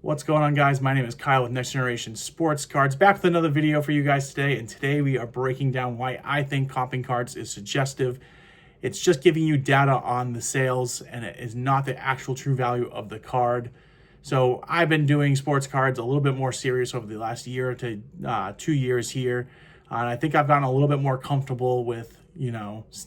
What's going on, guys? My name is Kyle with Next Generation Sports Cards, back with another video for you guys today. And today we are breaking down why I think comping cards is suggestive. It's just giving you data on the sales, and it is not the actual true value of the card. So I've been doing sports cards a little bit more serious over the last year to 2 years here. And I think I've gotten a little bit more comfortable with,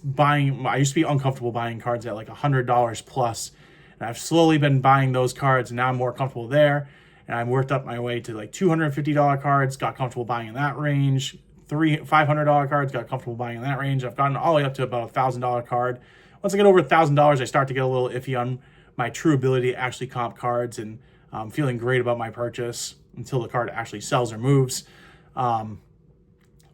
buying. I used to be uncomfortable buying cards at like $100 plus. And I've slowly been buying those cards, and now I'm more comfortable there. And I've worked up my way to like $250 cards, got comfortable buying in that range. $500 cards, got comfortable buying in that range. I've gotten all the way up to about a $1,000 card. Once I get over $1,000, I start to get a little iffy on my true ability to actually comp cards, and feeling great about my purchase until the card actually sells or moves,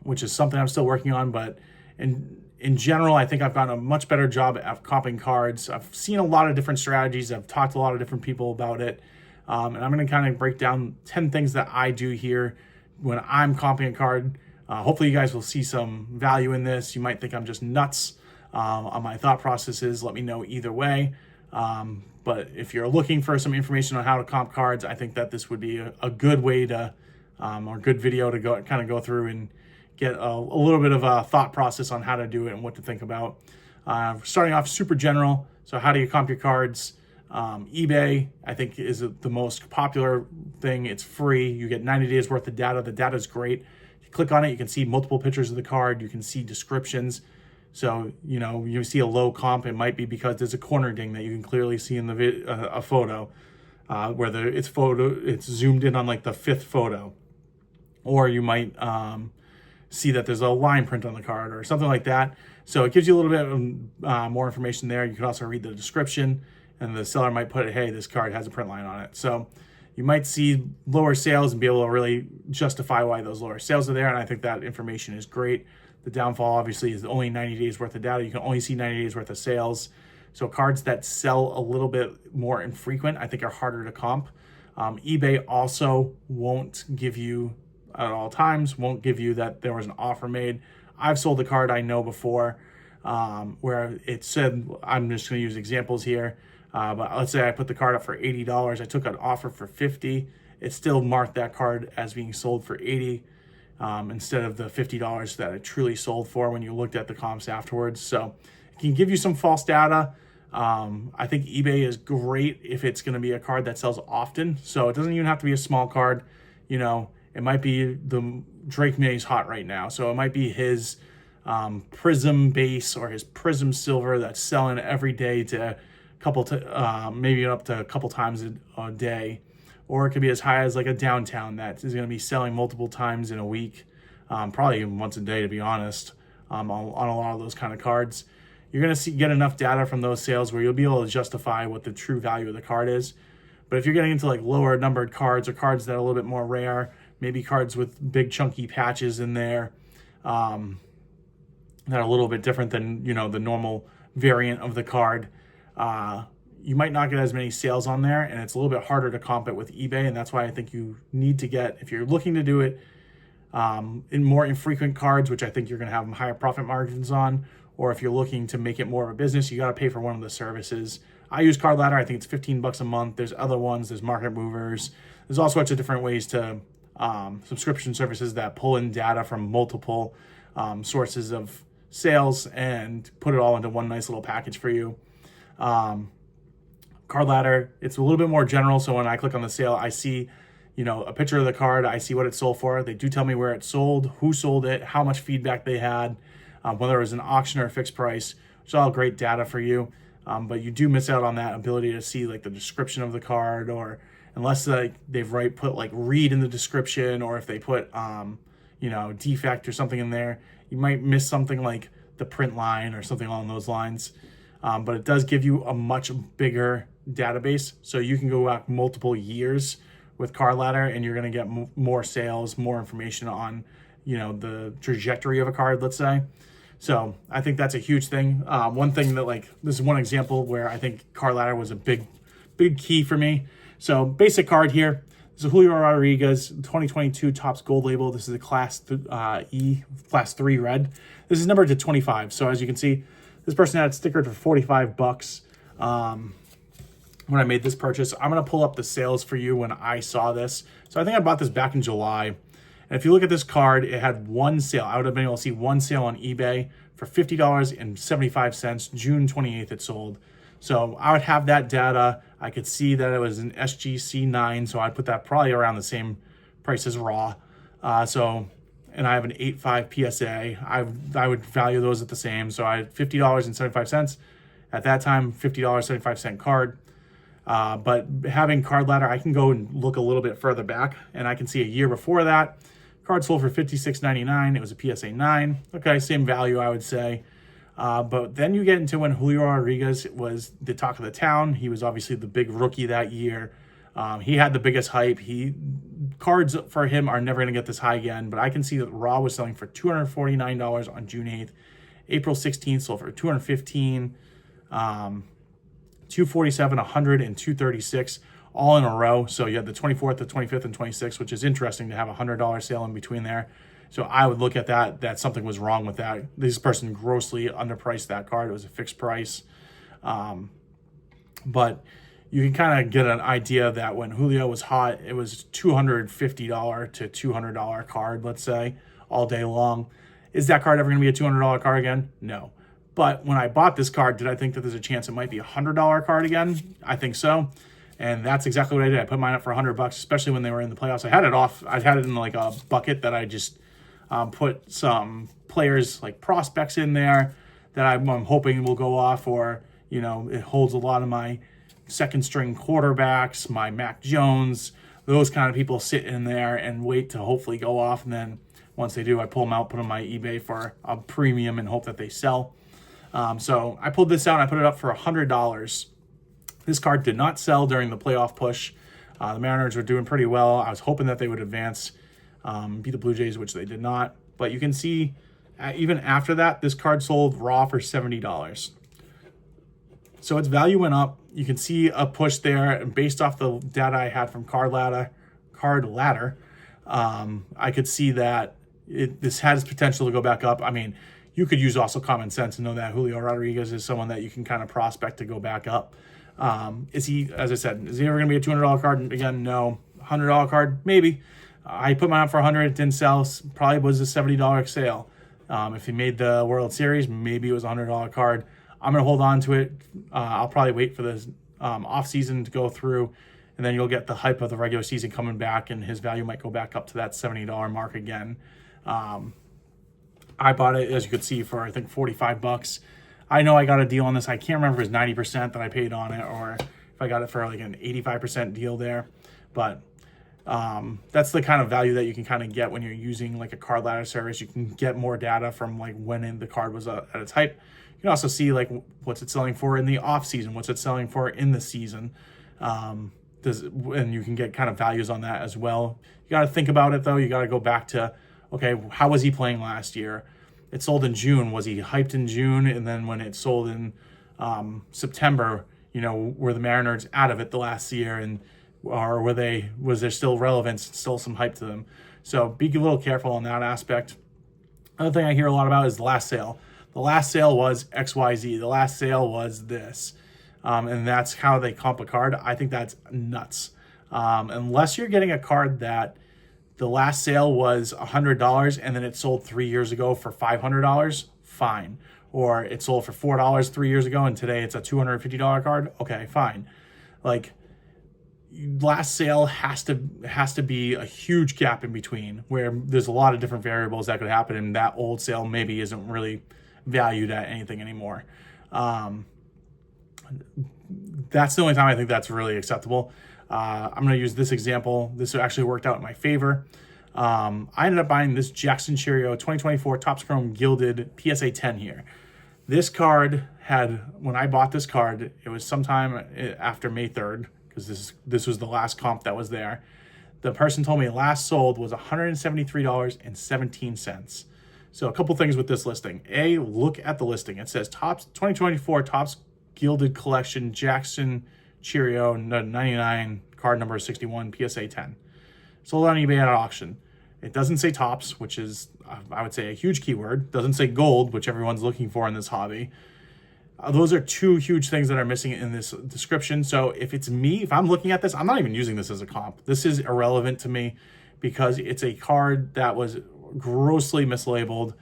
which is something I'm still working on. But in general, I think I've gotten a much better job at comping cards. I've seen a lot of different strategies. I've talked to a lot of different people about it. And I'm going to kind of break down 10 things that I do here when I'm comping a card. Hopefully you guys will see some value in this. You might think I'm just nuts on my thought processes. Let me know either way. But if you're looking for some information on how to comp cards, I think that this would be a good way to, or a good video to go through and get a little bit of a thought process on how to do it and what to think about. Starting off super general. So how do you comp your cards? eBay, I think, is the most popular thing. It's free. You get 90 days worth of data. The data is great. If you click on it, you can see multiple pictures of the card. You can see descriptions. So, you see a low comp, it might be because there's a corner ding that you can clearly see in the a photo, where it's zoomed in on like the fifth photo. Or you might see that there's a line print on the card or something like that. So it gives you a little bit more information there. You can also read the description, and the seller might put, hey, this card has a print line on it. So you might see lower sales and be able to really justify why those lower sales are there. And I think that information is great. The downfall, obviously, is only 90 days worth of data. You can only see 90 days worth of sales. So cards that sell a little bit more infrequent, I think, are harder to comp. eBay also won't give you, at all times, won't give you that there was an offer made. I've sold a card I know before where it said, I'm just going to use examples here, but let's say I put the card up for $80. I took an offer for $50. It still marked that card as being sold for $80 instead of the $50 that it truly sold for when you looked at the comps afterwards. So it can give you some false data. I think eBay is great if it's going to be a card that sells often. So it doesn't even have to be a small card. It might be the Drake May's hot right now. So it might be his Prism base or his Prism silver that's selling every day to maybe up to a couple times a day. Or it could be as high as like a downtown that is going to be selling multiple times in a week, probably even once a day, to be honest, on a lot of those kind of cards. You're going to get enough data from those sales where you'll be able to justify what the true value of the card is. But if you're getting into like lower numbered cards or cards that are a little bit more rare, maybe cards with big chunky patches in there that are a little bit different than, the normal variant of the card, you might not get as many sales on there, and it's a little bit harder to comp it with eBay. And that's why I think you need to get, if you're looking to do it in more infrequent cards, which I think you're going to have higher profit margins on, or if you're looking to make it more of a business, you got to pay for one of the services. I use Card Ladder. I think it's $15 a month. There's other ones. There's Market Movers. There's all sorts of different ways to subscription services that pull in data from multiple sources of sales and put it all into one nice little package for you. Card Ladder, it's a little bit more general. So when I click on the sale, I see, a picture of the card. I see what it sold for. They do tell me where it sold, who sold it, how much feedback they had, whether it was an auction or a fixed price, which is all great data for you. But you do miss out on that ability to see like the description of the card, or unless they've put like read in the description, or if they put defect or something in there, you might miss something like the print line or something along those lines. But it does give you a much bigger database, so you can go back multiple years with Card Ladder, and you're going to get more sales, more information on the trajectory of a card, let's say. So I think that's a huge thing. One thing that this is one example where I think Card Ladder was a big key for me. So basic card here. This is Julio Rodriguez, 2022 Topps Gold Label. This is a Class E, Class 3 red. This is numbered to 25. So as you can see, this person had it stickered for $45. when I made this purchase. I'm going to pull up the sales for you when I saw this. So I think I bought this back in July. And if you look at this card, it had one sale. I would have been able to see one sale on eBay for $50.75. June 28th it sold. So I would have that data. I could see that it was an SGC9, so I'd put that probably around the same price as raw. And I have an 8.5 PSA. I would value those at the same. So I had $50.75. At that time, $50.75 card. But having Card Ladder, I can go and look a little bit further back, and I can see a year before that, card sold for $56.99. It was a PSA 9. Okay, same value, I would say. But then you get into when Julio Rodriguez was the talk of the town. He was obviously the big rookie that year. He had the biggest hype. Cards for him are never going to get this high again, but I can see that Raw was selling for $249 on June 8th. April 16th sold for $215, $247, $100, and $236 all in a row. So you had the 24th, the 25th, and 26th, which is interesting to have a $100 sale in between there. So I would look at that something was wrong with that. This person grossly underpriced that card. It was a fixed price. But you can kind of get an idea that when Julio was hot, it was $250 to $200 card, let's say, all day long. Is that card ever going to be a $200 card again? No. But when I bought this card, did I think that there's a chance it might be a $100 card again? I think so. And that's exactly what I did. I put mine up for $100, especially when they were in the playoffs. I had it in like a bucket that I just put some players like prospects in there that I'm hoping will go off, or, it holds a lot of my second string quarterbacks, my Mac Jones, those kind of people sit in there and wait to hopefully go off. And then once they do, I pull them out, put them on my eBay for a premium and hope that they sell. So I pulled this out and I put it up for $100. This card did not sell during the playoff push. The Mariners were doing pretty well. I was hoping that they would advance, beat the Blue Jays, which they did not. But you can see, even after that, this card sold raw for $70. So its value went up. You can see a push there, and based off the data I had from Card Ladder, I could see that this has potential to go back up. I mean, you could use also common sense and know that Julio Rodriguez is someone that you can kind of prospect to go back up. Is he, as I said, is he ever going to be a $200 card again? No. $100 card? Maybe. I put mine up for $100. It didn't sell. Probably was a $70 sale. If he made the World Series, maybe it was a $100 card. I'm going to hold on to it. I'll probably wait for the off season to go through, and then you'll get the hype of the regular season coming back, and his value might go back up to that $70 mark again. I bought it, as you could see, for I think $45. I know I got a deal on this. I can't remember if it was 90% that I paid on it, or if I got it for like an 85% deal there. But that's the kind of value that you can kind of get when you're using like a Card Ladder service. You can get more data from like when the card was at its hype. You can also see like what's it selling for in the off season, what's it selling for in the season. And you can get kind of values on that as well. You got to think about it though. You got to go back to, okay, how was he playing last year? It sold in June. Was he hyped in June? And then when it sold in September, were the Mariners out of it the last year, or was there still relevance, still some hype to them? So be a little careful on that aspect. Another thing I hear a lot about is the last sale. The last sale was XYZ. The last sale was this. And that's how they comp a card. I think that's nuts. Unless you're getting a card that the last sale was $100 and then it sold 3 years ago for $500, fine. Or it sold for $4 3 years ago and today it's a $250 card, okay, fine. Like, last sale has to be a huge gap in between where there's a lot of different variables that could happen, and that old sale maybe isn't really valued at anything anymore. That's the only time I think that's really acceptable. I'm going to use this example. This actually worked out in my favor. I ended up buying this Jackson Chourio 2024 Topps Chrome Gilded PSA 10 here. This card when I bought this card, it was sometime after May 3rd, because this was the last comp that was there. The person told me it last sold was $173.17. So a couple things with this listing. A, look at the listing. It says Topps 2024 Topps Gilded Collection Jackson Chourio 99, card number 61, PSA 10. Sold on eBay at auction. It doesn't say Topps, which is, I would say, a huge keyword. It doesn't say gold, which everyone's looking for in this hobby. Those are two huge things that are missing in this description. So if it's me, if I'm looking at this, I'm not even using this as a comp. This is irrelevant to me because it's a card that was grossly mislabeled.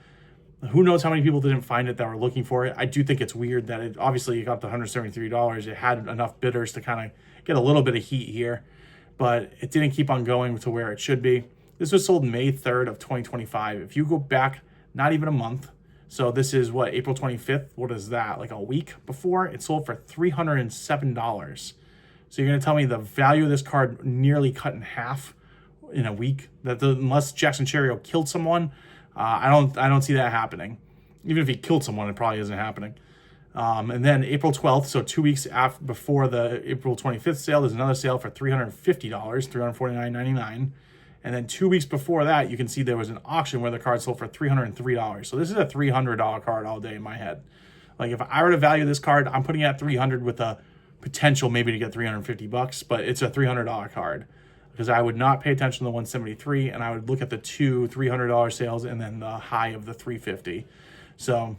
Who knows how many people didn't find it that were looking for it. I do think it's weird that it obviously got the $173. It had enough bidders to kind of get a little bit of heat here, but it didn't keep on going to where it should be. This was sold May 3rd of 2025. If you go back, not even a month, so this is what, April 25th? What is that? Like a week before? It sold for $307. So you're going to tell me the value of this card nearly cut in half in a week? Unless Jackson Chourio killed someone, I don't see that happening. Even if he killed someone, it probably isn't happening. And then April 12th, so 2 weeks before the April 25th sale, there's another sale for $350, $349.99. And then 2 weeks before that, you can see there was an auction where the card sold for $303. So this is a $300 card all day in my head. Like if I were to value this card, I'm putting it at $300 with a potential maybe to get $350, but it's a $300 card because I would not pay attention to the 173 and I would look at the two $300 sales and then the high of the 350. So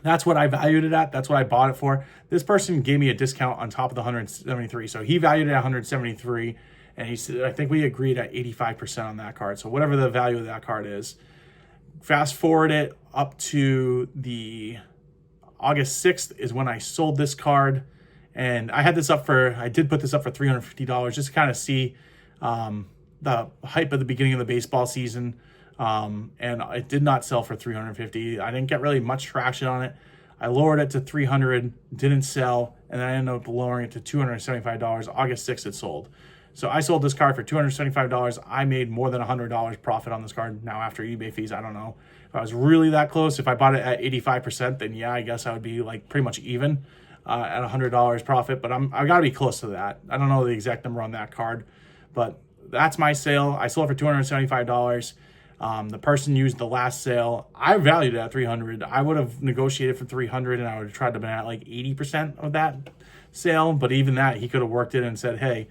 that's what I valued it at. That's what I bought it for. This person gave me a discount on top of the 173. So he valued it at 173. And he said, I think we agreed at 85% on that card. So whatever the value of that card is. Fast forward it up to the August 6th is when I sold this card. And I did put this up for $350 just to kind of see the hype at the beginning of the baseball season. And it did not sell for $350. I didn't get really much traction on it. I lowered it to $300, didn't sell, and then I ended up lowering it to $275. August 6th it sold. So I sold this card for $275. I made more than $100 profit on this card. Now after eBay fees, I don't know if I was really that close. If I bought it at 85%, then yeah, I guess I would be like pretty much even at $100 profit. But I got to be close to that. I don't know the exact number on that card, but that's my sale. I sold it for $275. The person used the last sale. I valued it at $300. I would have negotiated for $300, and I would have tried to be at like 80% of that sale. But even that, he could have worked it and said, hey,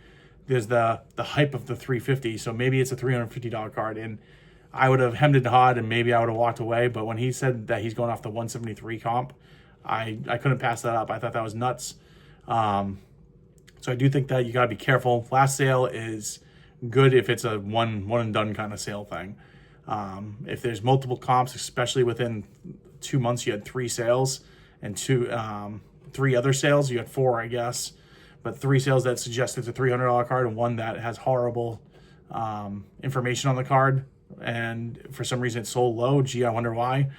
there's the hype of the 350, so maybe it's a $350 card, and I would have hemmed and hawed, and maybe I would have walked away. But when he said that he's going off the 173 comp, I couldn't pass that up. I thought that was nuts. So I do think that you got to be careful. Last sale is good if it's a one and done kind of sale thing. If there's multiple comps, especially within 2 months, you had 3 sales and 3 other sales. You had 4, I guess. But 3 sales that suggest it's a $300 card and 1 that has horrible information on the card. And for some reason it's sold low. Gee, I wonder why.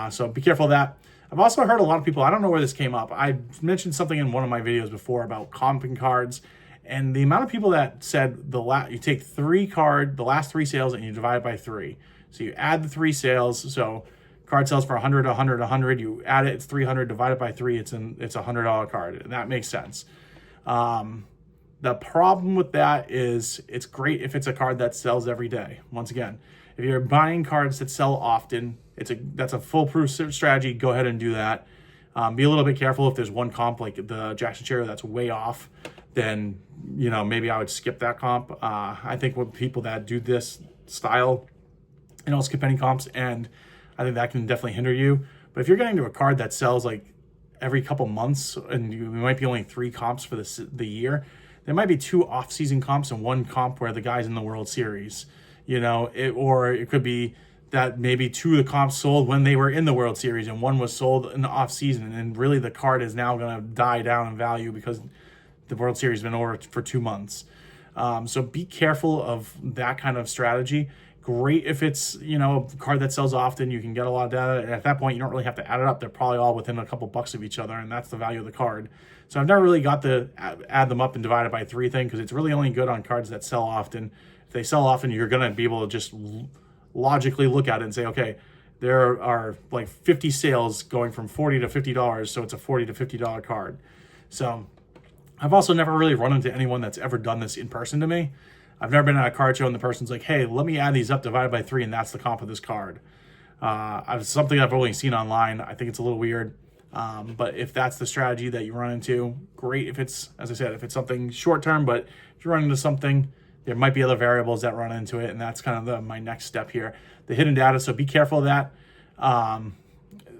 So be careful of that. I've also heard a lot of people, I don't know where this came up. I mentioned something in one of my videos before about comping cards. And the amount of people that said you take the last 3 sales and you divide it by 3. So you add the 3 sales. So card sells for 100, 100, 100. You add it, it's 300. Divide it by 3. It's a $100 card. And that makes sense. The problem with that is it's great if it's a card that sells every day. Once again, if you're buying cards that sell often, that's a foolproof strategy. Go ahead and do that. Be a little bit careful if there's one comp like the Jackson Chourio that's way off, then maybe I would skip that comp. I think with people that do this style, skip any comps, and I think that can definitely hinder you. But if you're getting to a card that sells like every couple months, and you might be only 3 comps for the year, there might be 2 off-season comps and 1 comp where the guy's in the World Series, or it could be that maybe 2 of the comps sold when they were in the World Series and 1 was sold in the off-season, and really the card is now going to die down in value because the World Series has been over for 2 months. So be careful of that kind of strategy. Great if it's, a card that sells often, you can get a lot of data. And at that point, you don't really have to add it up. They're probably all within a couple bucks of each other, and that's the value of the card. So I've never really got the add them up and divide it by 3 thing because it's really only good on cards that sell often. If they sell often, you're going to be able to just logically look at it and say, okay, there are like 50 sales going from $40 to $50, so it's a $40 to $50 card. So I've also never really run into anyone that's ever done this in person to me. I've never been at a card show and the person's like, hey, let me add these up divided by 3 and that's the comp of this card. Something I've only seen online. I think it's a little weird. But if that's the strategy that you run into, great. If it's, as I said, if it's something short term, but if you run into something, there might be other variables that run into it. And that's kind of my next step here. The hidden data, so be careful of that.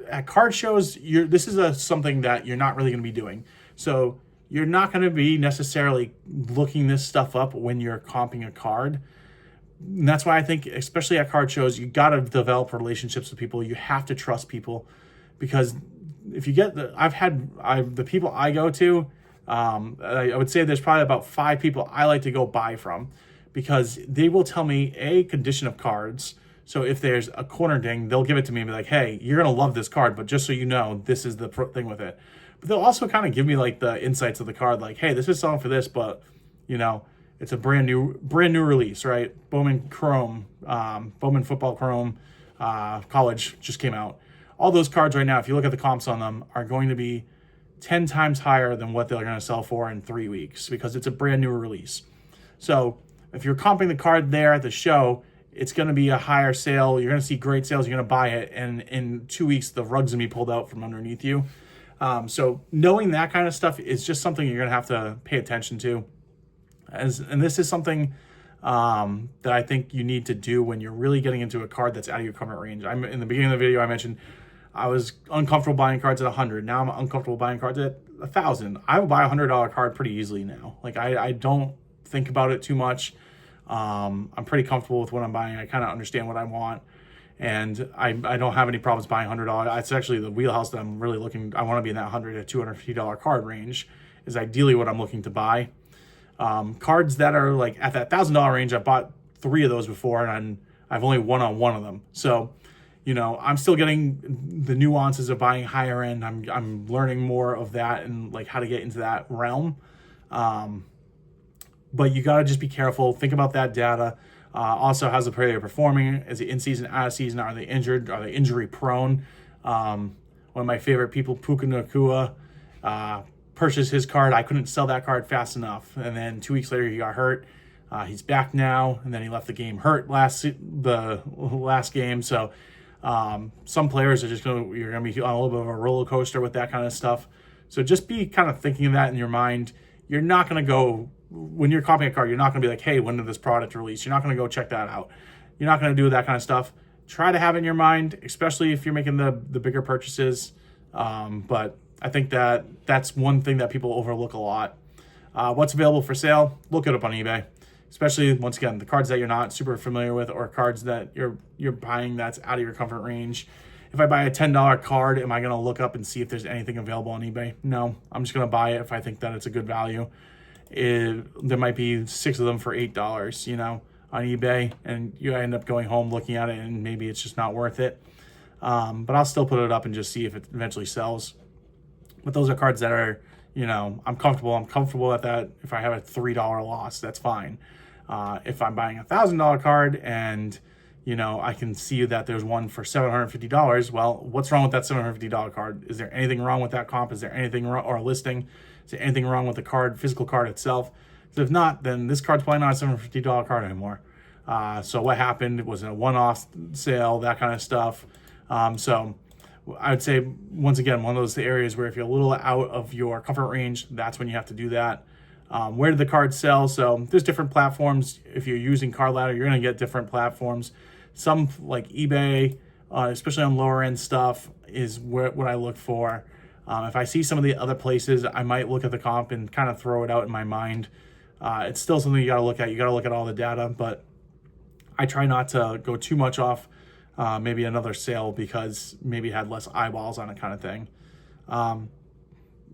at card shows, this is something that you're not really going to be doing. So you're not going to be necessarily looking this stuff up when you're comping a card. And that's why I think, especially at card shows, you got to develop relationships with people. You have to trust people, because if you get the people I go to, I would say there's probably about 5 people I like to go buy from, because they will tell me a condition of cards. So if there's a corner ding, they'll give it to me and be like, hey, you're going to love this card, but just so you know, this is the thing with it. But they'll also kind of give me like the insights of the card, like, hey, this is selling for this, but it's a brand new release, right? Bowman Chrome, Bowman Football Chrome, College just came out. All those cards right now, if you look at the comps on them, are going to be 10 times higher than what they're going to sell for in 3 weeks, because it's a brand new release. So if you're comping the card there at the show, it's going to be a higher sale. You're going to see great sales. You're going to buy it, and in 2 weeks, the rug's going to be pulled out from underneath you. So knowing that kind of stuff is just something you're going to have to pay attention to. And this is something that I think you need to do when you're really getting into a card that's out of your comfort range. In the beginning of the video, I mentioned I was uncomfortable buying cards at 100. Now I'm uncomfortable buying cards at 1,000. I will buy a $100 card pretty easily now. Like I don't think about it too much. I'm pretty comfortable with what I'm buying. I kind of understand what I want, and I don't have any problems buying $100. It's actually the wheelhouse that I'm really looking. I want to be in that $100 to $250 card range is ideally what I'm looking to buy. Cards that are like at that $1,000 range, I bought 3 of those before, and I've only won on 1 of them. So, I'm still getting the nuances of buying higher end. I'm learning more of that and like how to get into that realm. But you got to just be careful. Think about that data. Also, how's the player performing? Is it in season, out of season? Are they injured? Are they injury prone? One of my favorite people, Puka Nacua, purchased his card. I couldn't sell that card fast enough, and then 2 weeks later he got hurt. He's back now, and then he left the game hurt the last game. So some players are you're gonna be on a little bit of a roller coaster with that kind of stuff. So just be kind of thinking of that in your mind. You're not gonna go, when you're copying a card, you're not gonna be like, hey, when did this product release? You're not gonna go check that out. You're not gonna do that kind of stuff. Try to have it in your mind, especially if you're making the bigger purchases. But I think that's one thing that people overlook a lot. What's available for sale? Look it up on eBay. Especially, once again, the cards that you're not super familiar with, or cards that you're buying that's out of your comfort range. If I buy a $10 card, am I going to look up and see if there's anything available on eBay? No, I'm just going to buy it if I think that it's a good value. There might be 6 of them for $8, on eBay, and you end up going home looking at it, and maybe it's just not worth it. But I'll still put it up and just see if it eventually sells. But those are cards that are, I'm comfortable at that. If I have a $3 loss, that's fine. If I'm buying a $1,000 card and, I can see that there's one for $750, well, what's wrong with that $750 card? Is there anything wrong with that comp? Is there anything wrong, or a listing? Is there anything wrong with the physical card itself? So if not, then this card's probably not a $750 card anymore. So what happened? Was it a one-off sale, that kind of stuff? So I would say, once again, one of those areas where if you're a little out of your comfort range, that's when you have to do that. Where did the cards sell? So there's different platforms. If you're using Card Ladder, you're going to get different platforms. Some like eBay, especially on lower end stuff, is what I look for. If I see some of the other places, I might look at the comp and kind of throw it out in my mind. It's still something you got to look at. You got to look at all the data, but I try not to go too much off maybe another sale because maybe it had less eyeballs on it, kind of thing.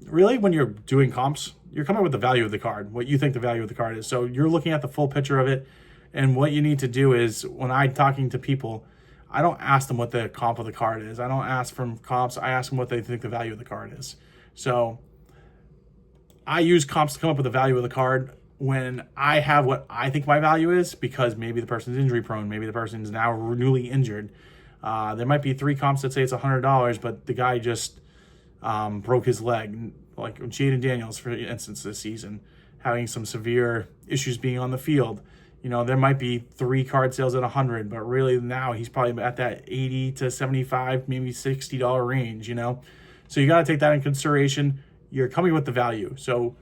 Really, when you're doing comps, you're coming up with the value of the card, what you think the value of the card is. So you're looking at the full picture of it. And what you need to do is, when I'm talking to people, I don't ask them what the comp of the card is. I don't ask from comps. I ask them what they think the value of the card is. So I use comps to come up with the value of the card when I have what I think my value is, because maybe the person's injury prone. Maybe the person's now newly injured. There might be 3 comps that say it's $100, but the guy just broke his leg. Like Jaden Daniels, for instance, this season, having some severe issues being on the field. There might be 3 card sales at $100, but really now he's probably at that $80 to $75, maybe $60 range, So you got to take that in consideration. You're coming with the value. So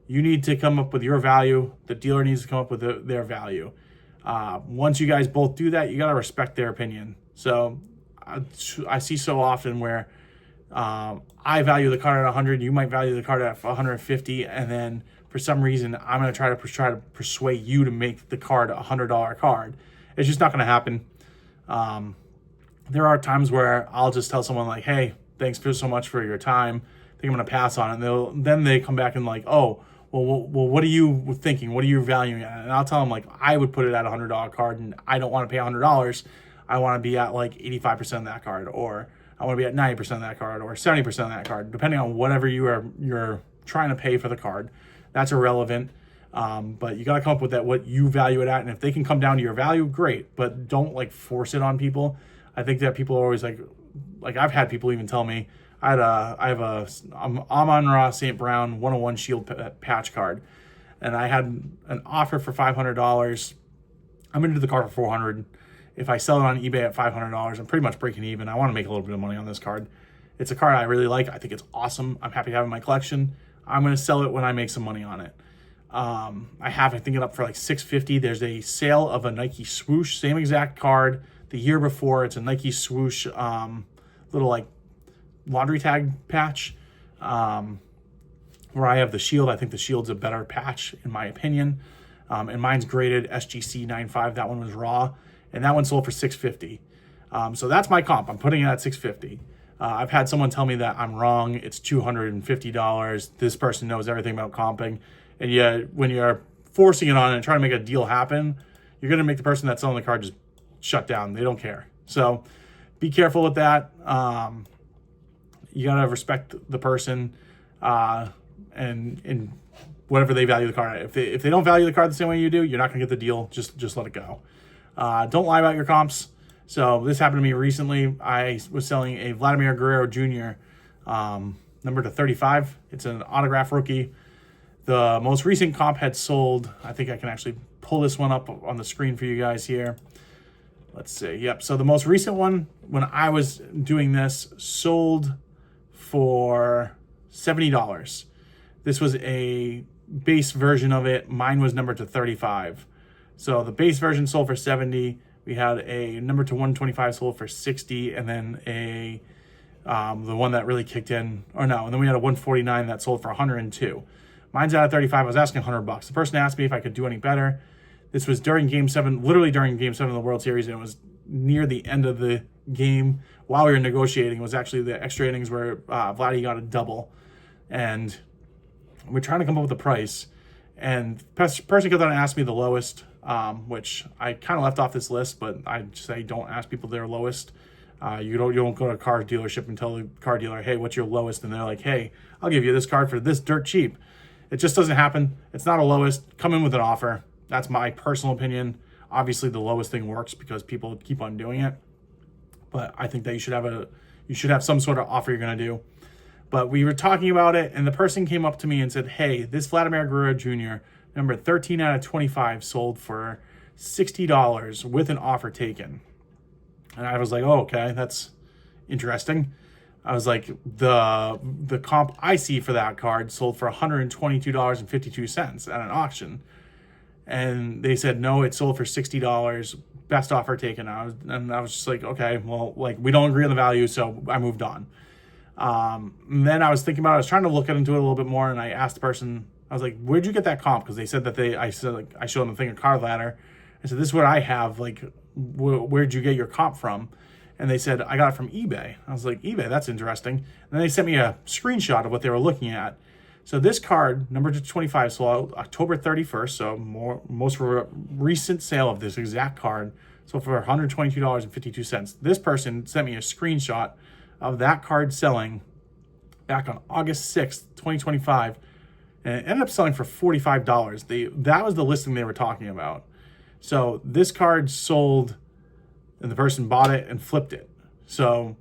you need to come up with your value. The dealer needs to come up with their value. Once you guys both do that, you got to respect their opinion. So I see so often where I value the card at 100, you might value the card at 150, and then for some reason I'm going to try to persuade you to make the card a $100 card. It's just not going to happen. There are times where I'll just tell someone like, hey, thanks so much for your time. I think I'm going to pass on it. And then they come back and like, oh, well, what are you thinking? What are you valuing at? And I'll tell them like, I would put it at a $100 card, and I don't want to pay $100. I want to be at like 85% of that card, or I want to be at 90% of that card, or 70% of that card, depending on whatever you're trying to pay for the card. That's irrelevant. But you got to come up with that, what you value it at. And if they can come down to your value, great, but don't like force it on people. I think that people are always like I've had people even tell me, I have a Amon-Ra St. Brown 101 Shield patch card, and I had an offer for $500. I'm into the card for $400. If I sell it on eBay at $500, I'm pretty much breaking even. I want to make a little bit of money on this card. It's a card I really like. I think it's awesome. I'm happy to have it in my collection. I'm going to sell it when I make some money on it. I think it up for like $650. There's a sale of a Nike swoosh, same exact card the year before. It's a Nike swoosh little like laundry tag patch, where I have the shield. I think the shield's a better patch in my opinion. And mine's graded SGC 95. That one was raw, and that one sold for $650. So that's my comp. I'm putting it at $650. I've had someone tell me that I'm wrong. It's $250. This person knows everything about comping. And yet when you're forcing it on and trying to make a deal happen, you're going to make the person that's selling the card just shut down. They don't care. So be careful with that. You got to respect the person and whatever they value the card at. If they don't value the card the same way you do, you're not going to get the deal. Just let it go. Don't lie about your comps. So this happened to me recently. I was selling a Vladimir Guerrero Jr. Number to 35. It's an autograph rookie. The most recent comp had sold, I think I can actually pull this one up on the screen for you guys here. Let's see. Yep. So the most recent one, when I was doing this, sold for $70. This was a base version of it. Mine was numbered to 35. So the base version sold for 70. We had a number to 125 sold for 60, and then the one that really kicked in, and then we had a 149 that sold for 102. Mine's out of 35. I was asking $100. The person asked me if I could do any better. This was during Game 7, literally during Game 7 of the World Series, and it was near the end of the game while we were negotiating. It was actually the extra innings where Vladdy got a double, and we're trying to come up with a price. And the person kept on asking me the lowest, which I kind of left off this list, but I say don't ask people their lowest. You don't go to a car dealership and tell the car dealer, hey, what's your lowest? And they're like, hey, I'll give you this card for this dirt cheap. It just doesn't happen. It's not a lowest. Come in with an offer. That's my personal opinion. Obviously, the lowest thing works because people keep on doing it. But I think that you should have some sort of offer you're going to do. But we were talking about it, and the person came up to me and said, hey, this Vladimir Guerrero Jr., number 13 out of 25, sold for $60 with an offer taken. And I was like, oh, okay, that's interesting. I was like, the comp I see for that card sold for $122.52 at an auction. And they said, no, it sold for $60, best offer taken. I was just like, okay, well, like we don't agree on the value, so I moved on. And then I was thinking about it. I was trying to look into it a little bit more, and I asked the person, I was like, where'd you get that comp? Because they said that I showed them the thing of Card Ladder. I said, this is what I have. Like, where'd you get your comp from? And they said, I got it from eBay. I was like, eBay, that's interesting. And then they sent me a screenshot of what they were looking at. So this card, number 25, sold October 31st, so most recent sale of this exact card, sold for $122.52. This person sent me a screenshot of that card selling back on August 6th, 2025, and it ended up selling for $45. That was the listing they were talking about. So this card sold, and the person bought it and flipped it. So,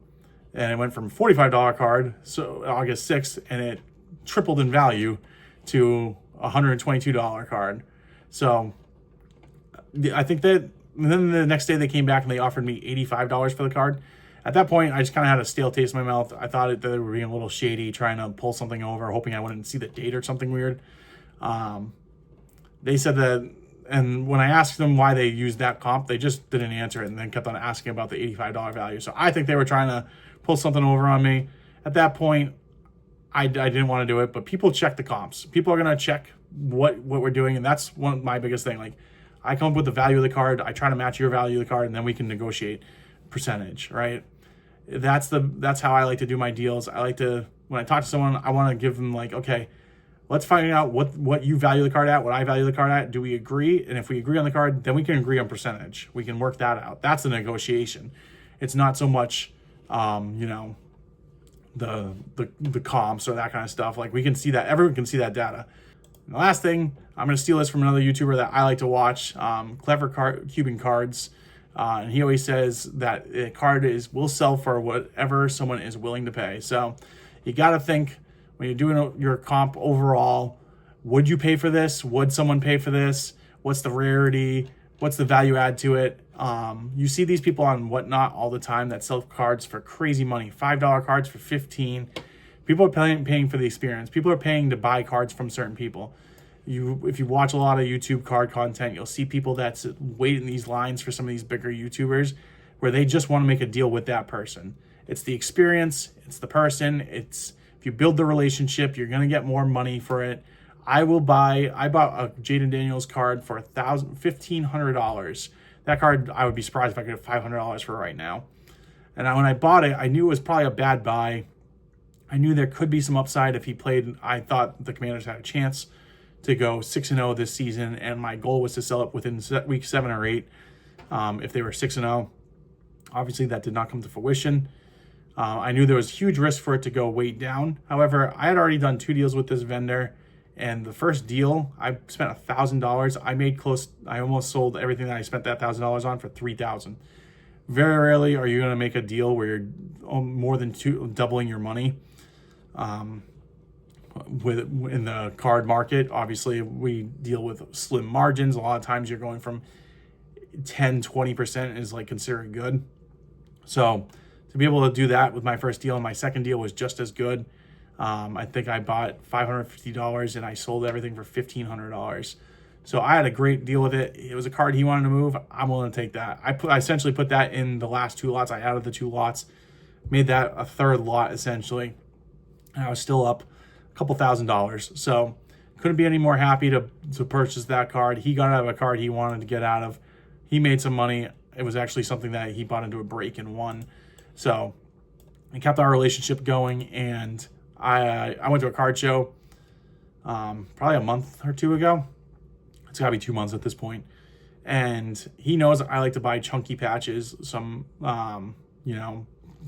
and it went from $45 card, so August 6th, and it tripled in value to a $122 card. So I think that, and then the next day they came back and they offered me $85 for the card. At that point, I just kind of had a stale taste in my mouth. I thought that they were being a little shady, trying to pull something over, hoping I wouldn't see the date or something weird. They said that And when I asked them why they used that comp, they just didn't answer it and then kept on asking about the $85 value. So I think they were trying to pull something over on me. At that point, I didn't want to do it, but people check the comps. People are going to check what we're doing, and that's one of my biggest thing. Like, I come up with the value of the card, I try to match your value of the card, and then we can negotiate percentage, right? That's how I like to do my deals. I like to, when I talk to someone, I want to give them like, okay, let's find out what you value the card at, what I value the card at. Do we agree? And if we agree on the card, then we can agree on percentage. We can work that out. That's the negotiation. It's not so much, the comps or that kind of stuff. Like, we can see that. Everyone can see that data. And the last thing, I'm going to steal this from another YouTuber that I like to watch, Clever Cubing Cards. And he always says that a card will sell for whatever someone is willing to pay. So you got to think, when you're doing your comp overall, would you pay for this? Would someone pay for this? What's the rarity? What's the value add to it? You see these people on Whatnot all the time that sell cards for crazy money. $5 cards for $15. People are paying for the experience. People are paying to buy cards from certain people. If you watch a lot of YouTube card content, you'll see people that wait in these lines for some of these bigger YouTubers where they just want to make a deal with that person. It's the experience. It's the person. If you build the relationship, you're going to get more money for it. I bought a Jaden Daniels card for $1,500. That card, I would be surprised if I could get $500 for right now. And when I bought it, I knew it was probably a bad buy. I knew there could be some upside if he played. I thought the Commanders had a chance to go 6-0 this season, and my goal was to sell it within week 7 or 8 if they were 6-0. Obviously, that did not come to fruition. I knew there was huge risk for it to go way down. However, I had already done 2 deals with this vendor, and the first deal, I spent $1,000. I almost sold everything that I spent that $1,000 on for $3,000. Very rarely are you going to make a deal where you're more than doubling your money. In the card market, obviously we deal with slim margins. A lot of times you're going from 10-20% is like considered good. So to be able to do that with my first deal, and my second deal was just as good. I think I bought $550 and I sold everything for $1,500. So I had a great deal with it. It was a card he wanted to move. I'm willing to take that. I essentially put that in the last 2 lots. I added the 2 lots, made that a third lot essentially. And I was still up a couple $1,000. So couldn't be any more happy to purchase that card. He got out of a card he wanted to get out of. He made some money. It was actually something that he bought into a break and won. So we kept our relationship going, and I went to a card show probably a month or 2 ago. It's got to be 2 months at this point. And he knows I like to buy chunky patches, some,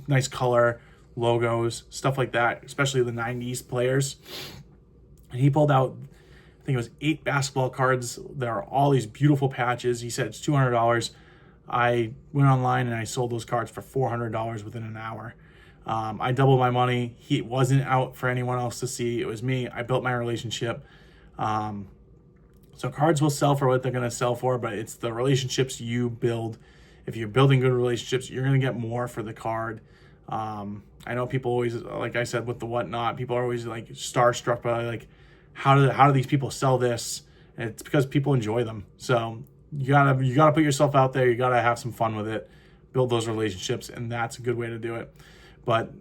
nice color, logos, stuff like that, especially the 90s players. And he pulled out, I think it was 8 basketball cards. There are all these beautiful patches. He said it's $200. I went online and I sold those cards for $400 within an hour. I doubled my money. He wasn't out for anyone else to see. It was me. I built my relationship. So cards will sell for what they're going to sell for, but it's the relationships you build. If you're building good relationships, you're going to get more for the card. I know people always, like I said, with the Whatnot, people are always like starstruck by like, how do these people sell this? And it's because people enjoy them. So you gotta put yourself out there. You gotta have some fun with it, build those relationships, and that's a good way to do it. But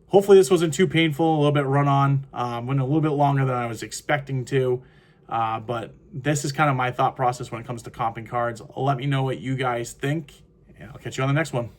hopefully this wasn't too painful. A little bit run on, went a little bit longer than I was expecting to. But this is kind of my thought process when it comes to comping cards. Let me know what you guys think, and I'll catch you on the next one.